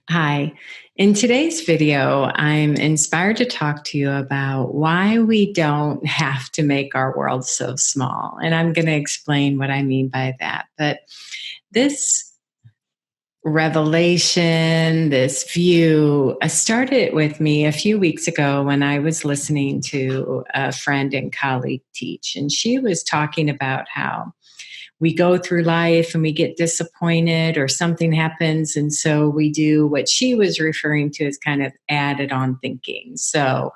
Hi. In today's video, I'm inspired to talk to you about why we don't have to make our world so small. And I'm going to explain what I mean by that. But this revelation, this view, started with me a few weeks ago when I was listening to a friend and colleague teach. And she was talking about how we go through life and we get disappointed or something happens. And so we do what she was referring to as kind of added on thinking. So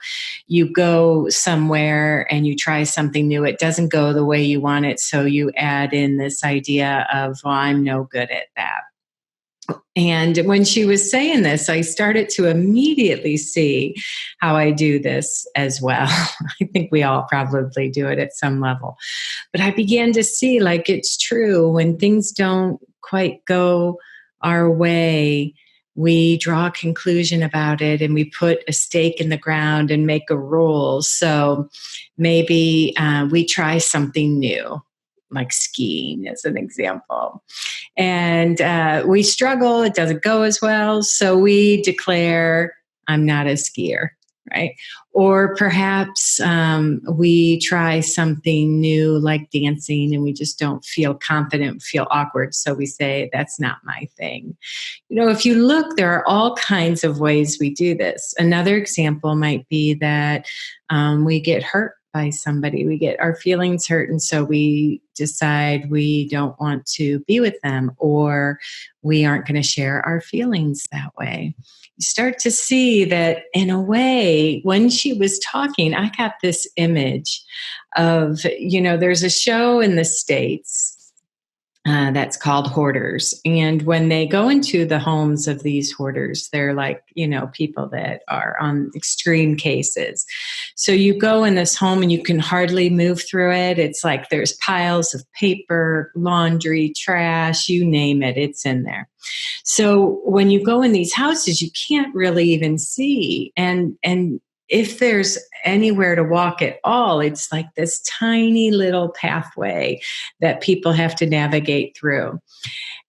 you go somewhere and you try something new. It doesn't go the way you want it. So you add in this idea of, well, I'm no good at that. And when she was saying this, I started to immediately see how I do this as well. I think we all probably do it at some level. But I began to see like it's true when things don't quite go our way, we draw a conclusion about it and we put a stake in the ground and make a rule. So maybe we try something new, like skiing as an example. And we struggle, it doesn't go as well. So we declare, I'm not a skier, right? Or perhaps we try something new like dancing and we just don't feel confident, feel awkward. So we say, that's not my thing. You know, if you look, there are all kinds of ways we do this. Another example might be that we get hurt by somebody. We get our feelings hurt, and so we decide we don't want to be with them, or we aren't going to share our feelings that way. You start to see that in a way, when she was talking, I got this image of, there's a show in the States that's called Hoarders. And when they go into the homes of these hoarders, they're like, people that are on extreme cases. So you go in this home and you can hardly move through it. It's like there's piles of paper, laundry, trash, you name it, it's in there. So when you go in these houses, you can't really even see. And if there's anywhere to walk at all, it's like this tiny little pathway that people have to navigate through.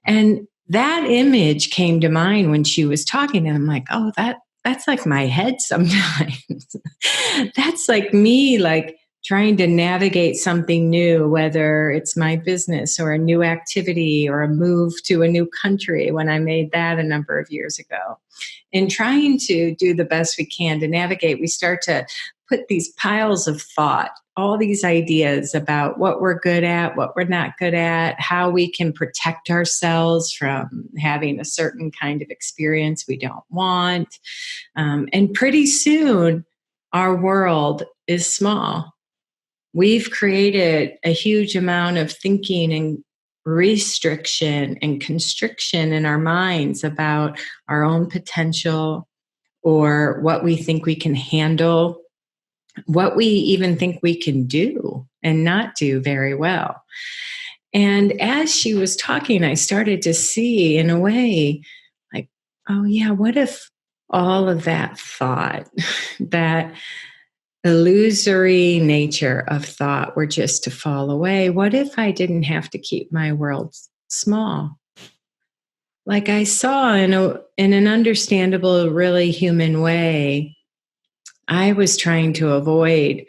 And that image came to mind when she was talking, and I'm like, oh, that's like my head sometimes. That's like me, like trying to navigate something new, whether it's my business or a new activity or a move to a new country when I made that a number of years ago. In trying to do the best we can to navigate, we start to put these piles of thought, all these ideas about what we're good at, what we're not good at, how we can protect ourselves from having a certain kind of experience we don't want. And pretty soon, our world is small. We've created a huge amount of thinking and restriction and constriction in our minds about our own potential or what we think we can handle, what we even think we can do and not do very well. And as she was talking, I started to see, in a way, like, oh, yeah, what if all of that thought, that illusory nature of thought were just to fall away? What if I didn't have to keep my world small? Like I saw in an understandable, really human way, I was trying to avoid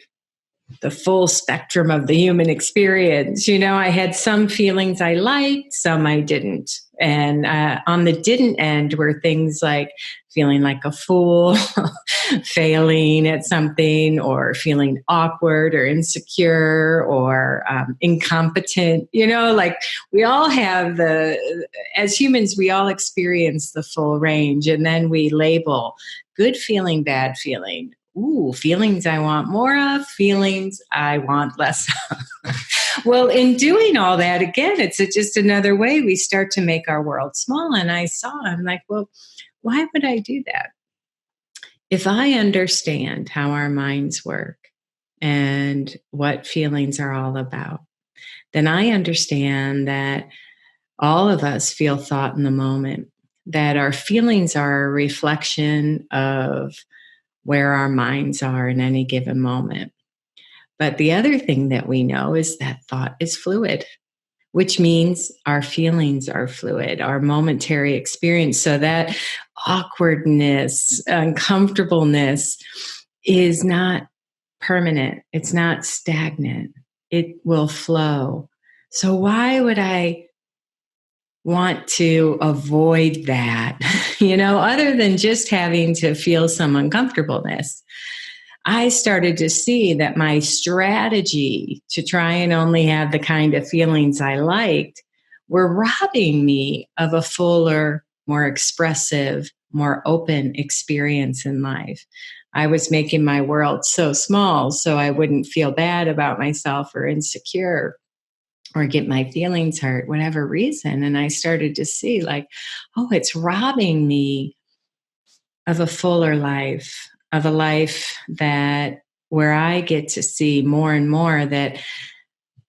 the full spectrum of the human experience. I had some feelings I liked, some I didn't. And on the didn't end were things like feeling like a fool, failing at something, or feeling awkward or insecure or incompetent. Like we all have as humans, we all experience the full range. And then we label good feeling, bad feeling. Ooh, feelings I want more of, feelings I want less of. Well, in doing all that, again, it's just another way we start to make our world small. And I'm like, well, why would I do that? If I understand how our minds work and what feelings are all about, then I understand that all of us feel thought in the moment, that our feelings are a reflection of where our minds are in any given moment. But the other thing that we know is that thought is fluid. which means our feelings are fluid, our momentary experience. So that awkwardness, uncomfortableness is not permanent. It's not stagnant. It will flow. So why would I want to avoid that, other than just having to feel some uncomfortableness? I started to see that my strategy to try and only have the kind of feelings I liked were robbing me of a fuller, more expressive, more open experience in life. I was making my world so small so I wouldn't feel bad about myself or insecure or get my feelings hurt, whatever reason. And I started to see like, oh, it's robbing me of a fuller life, of a life that where I get to see more and more that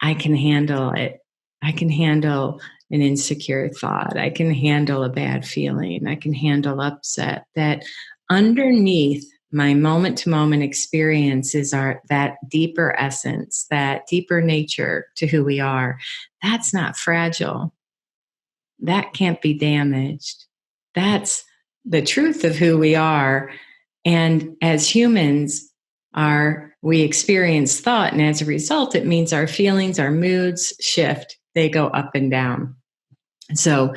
I can handle it. I can handle an insecure thought. I can handle a bad feeling. I can handle upset. That underneath my moment to moment experience is that deeper essence, that deeper nature to who we are. That's not fragile. That can't be damaged. That's the truth of who we are. And as humans, we experience thought, and as a result, it means our feelings, our moods shift. They go up and down. So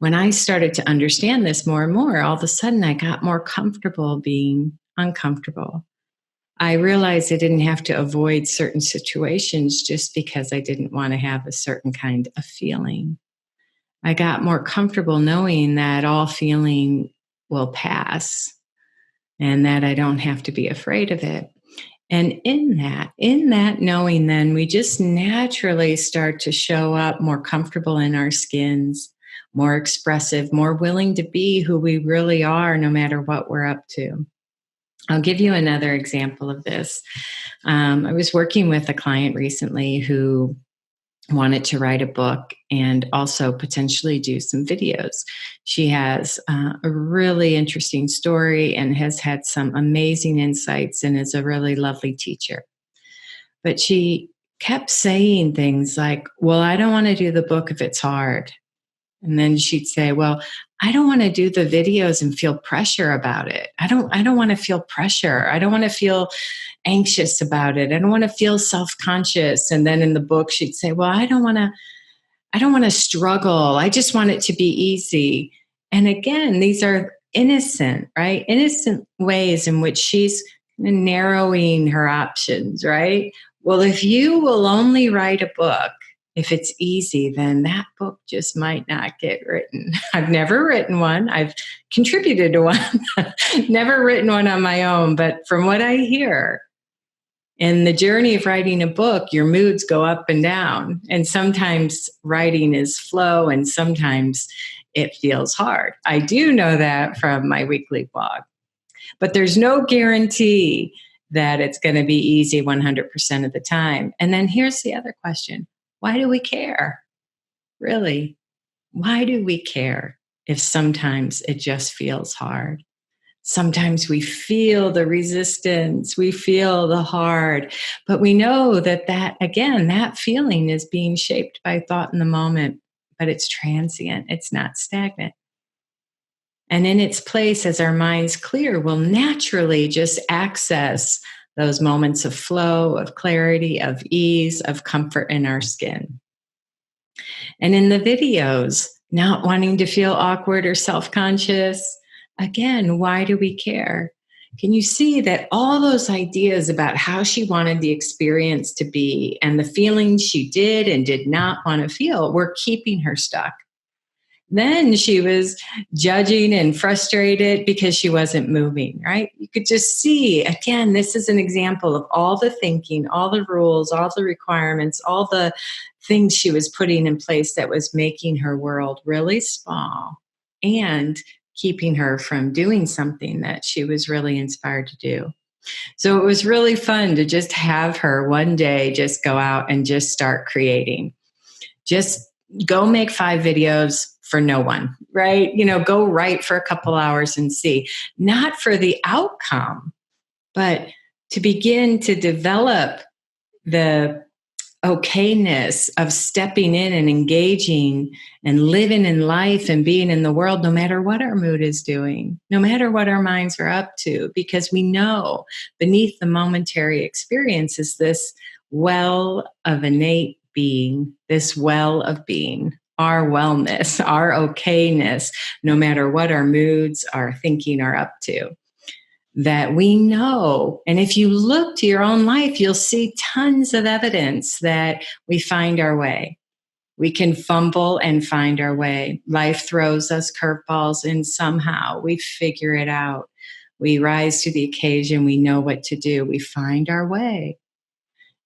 when I started to understand this more and more, all of a sudden I got more comfortable being uncomfortable. I realized I didn't have to avoid certain situations just because I didn't want to have a certain kind of feeling. I got more comfortable knowing that all feeling will pass and that I don't have to be afraid of it. And in that knowing, then we just naturally start to show up more comfortable in our skins, more expressive, more willing to be who we really are, no matter what we're up to. I'll give you another example of this. I was working with a client recently who wanted to write a book and also potentially do some videos. She has a really interesting story and has had some amazing insights and is a really lovely teacher. But she kept saying things like, well, I don't want to do the book if it's hard. And then she'd say, well, I don't want to do the videos and feel pressure about it. I don't want to feel pressure. I don't want to feel anxious about it. I don't want to feel self-conscious. And then in the book, she'd say, well, I don't want to struggle. I just want it to be easy. And again, these are innocent, right? Innocent ways in which she's narrowing her options, right? Well, if you will only write a book, if it's easy, then that book just might not get written. I've never written one. I've contributed to one, never written one on my own. But from what I hear, in the journey of writing a book, your moods go up and down. And sometimes writing is flow and sometimes it feels hard. I do know that from my weekly blog. But there's no guarantee that it's going to be easy 100% of the time. And then here's the other question. Why do we care? Really? Why do we care if sometimes it just feels hard? Sometimes we feel the resistance, we feel the hard, but we know that again, that feeling is being shaped by thought in the moment, but it's transient, it's not stagnant. And in its place, as our minds clear, we'll naturally just access those moments of flow, of clarity, of ease, of comfort in our skin. And in the videos, not wanting to feel awkward or self-conscious, again, why do we care? Can you see that all those ideas about how she wanted the experience to be and the feelings she did and did not want to feel were keeping her stuck? Then she was judging and frustrated because she wasn't moving, right? You could just see, again, this is an example of all the thinking, all the rules, all the requirements, all the things she was putting in place that was making her world really small and keeping her from doing something that she was really inspired to do. So it was really fun to just have her one day just go out and just start creating. Just go make 5 videos for no one, right? Go write for a couple hours and see. Not for the outcome, but to begin to develop the okayness of stepping in and engaging and living in life and being in the world, no matter what our mood is doing, no matter what our minds are up to, because we know beneath the momentary experience is this well of innate being, this well of being, our wellness, our okayness, no matter what our moods, our thinking are up to. That we know. And if you look to your own life, you'll see tons of evidence that we find our way. We can fumble and find our way. Life throws us curveballs, and somehow we figure it out. We rise to the occasion. We know what to do. We find our way.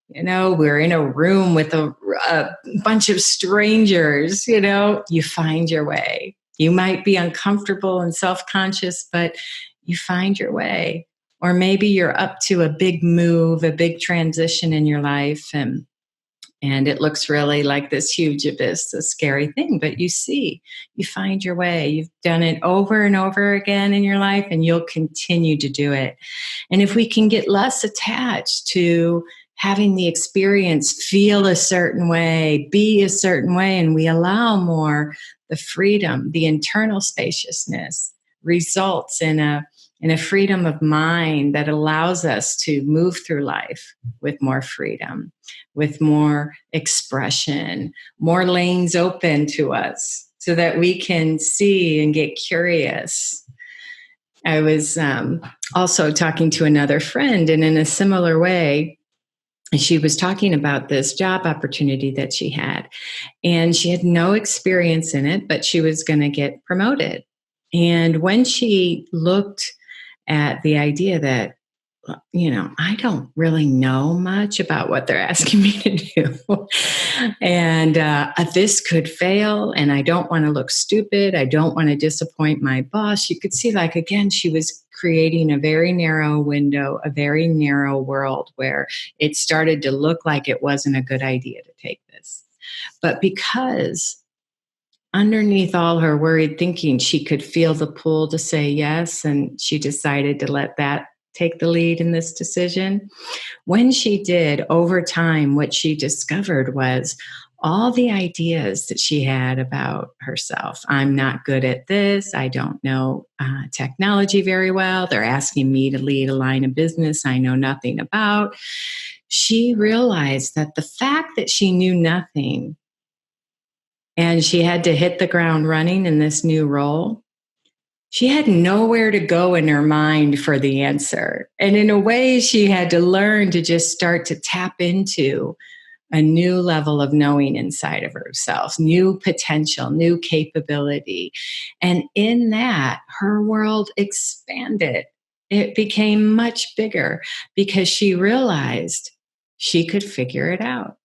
We're in a room with a bunch of strangers, you find your way. You might be uncomfortable and self-conscious, but you find your way. Or maybe you're up to a big move, a big transition in your life, and it looks really like this huge abyss, a scary thing, but you find your way. You've done it over and over again in your life, and you'll continue to do it. And if we can get less attached to having the experience feel a certain way, be a certain way, and we allow more the freedom, the internal spaciousness results in a freedom of mind that allows us to move through life with more freedom, with more expression, more lanes open to us so that we can see and get curious. I was also talking to another friend, and in a similar way, she was talking about this job opportunity that she had, and she had no experience in it, but she was going to get promoted. And when she looked at the idea that, I don't really know much about what they're asking me to do. And this could fail, and I don't want to look stupid. I don't want to disappoint my boss. You could see, again, she was creating a very narrow window, a very narrow world where it started to look like it wasn't a good idea to take this. But because underneath all her worried thinking, she could feel the pull to say yes, and she decided to let that take the lead in this decision. When she did, over time, what she discovered was all the ideas that she had about herself. I'm not good at this. I don't know technology very well. They're asking me to lead a line of business I know nothing about. She realized that the fact that she knew nothing and she had to hit the ground running in this new role, she had nowhere to go in her mind for the answer. And in a way, she had to learn to just start to tap into a new level of knowing inside of herself, new potential, new capability. And in that, her world expanded. It became much bigger because she realized she could figure it out.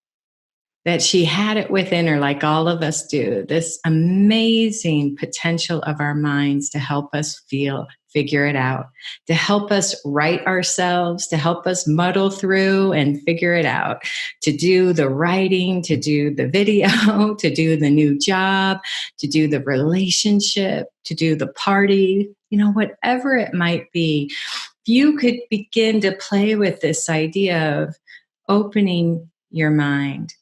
That she had it within her, like all of us do, this amazing potential of our minds to help us figure it out, to help us right ourselves, to help us muddle through and figure it out, to do the writing, to do the video, to do the new job, to do the relationship, to do the party, whatever it might be. You could begin to play with this idea of opening your mind.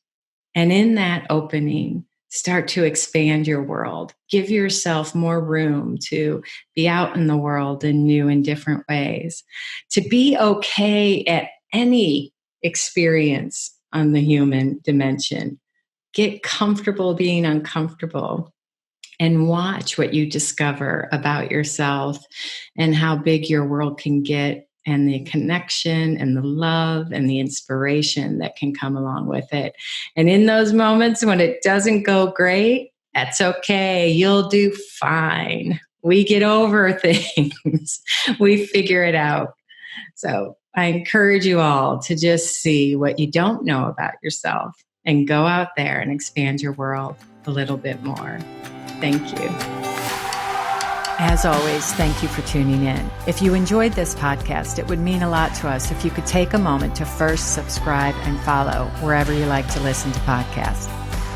And in that opening, start to expand your world. Give yourself more room to be out in the world in new and different ways. To be okay at any experience on the human dimension. Get comfortable being uncomfortable. And watch what you discover about yourself and how big your world can get, and the connection and the love and the inspiration that can come along with it. And in those moments when it doesn't go great, that's okay. You'll do fine. We get over things. We figure it out. So I encourage you all to just see what you don't know about yourself and go out there and expand your world a little bit more. Thank you. As always, thank you for tuning in. If you enjoyed this podcast, it would mean a lot to us if you could take a moment to first subscribe and follow wherever you like to listen to podcasts.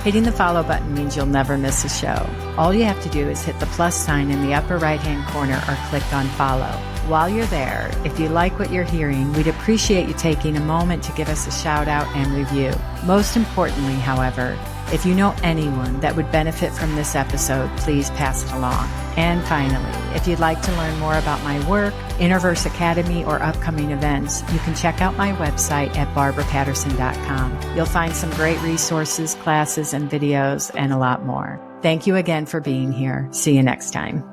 Hitting the follow button means you'll never miss a show. All you have to do is hit the plus sign in the upper right-hand corner or click on follow. While you're there, if you like what you're hearing, we'd appreciate you taking a moment to give us a shout out and review. Most importantly, however, if you know anyone that would benefit from this episode, please pass it along. And finally, if you'd like to learn more about my work, Innerverse Academy, or upcoming events, you can check out my website at barbarapatterson.com. You'll find some great resources, classes, and videos, and a lot more. Thank you again for being here. See you next time.